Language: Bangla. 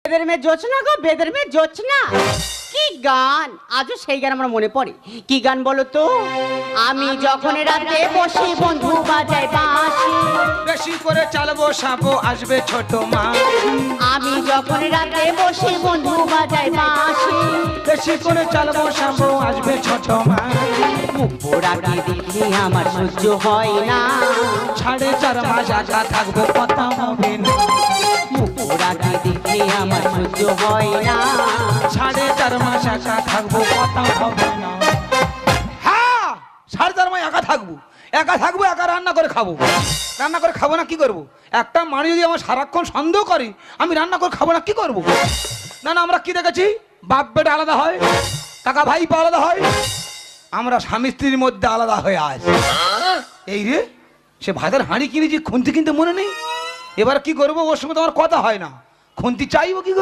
বেদের মেয়ে জোছনা গো, বেদের মেয়ে জোছনা। কি গান, আজও সেই গান আমার মনে পড়ে। কি গান বলো তো? আমি যখন রাতে বসি বন্ধু বাজায় বাঁশি, বেশি করে চালবো সাবো আসবে ছোট মা। আমি যখন রাতে বসি বন্ধু বাজায় বাঁশি, বেশি করে চালবো সাবো আসবে ছোট মা। মুখ পোড়াকে দেখে আমার সহ্য হয় না, 4.5 মাস একা থাকবো কথা হবে না। মুখ পোড়াকে দেখে আমার সহ্য হয় না। 4.5 মাস একা থাকবো কথা হবে না। হ্যাঁ 4.5 মাস একা থাকবো, একা থাকবো, একা রান্না করে খাবো। রান্না করে খাবো না কি করবো? একটা মানুষ যদি আমার সারাক্ষণ সন্দেহ করে আমি রান্না করে খাবো না কি করবো? না না, আমরা কি দেখেছি, বাপ বেটা আলাদা হয়, কাকা ভাই আলাদা হয়, আমরা স্বামী স্ত্রীর মধ্যে আলাদা হয়ে আছি। এই রে, সে ভাতের হাঁড়ি কিনেছি, খুন্তি কিনতে মনে নেই। এবার কি করবো? ওর সঙ্গে তো আমার কথা হয় না, খুন্তি চাইবো কি করে?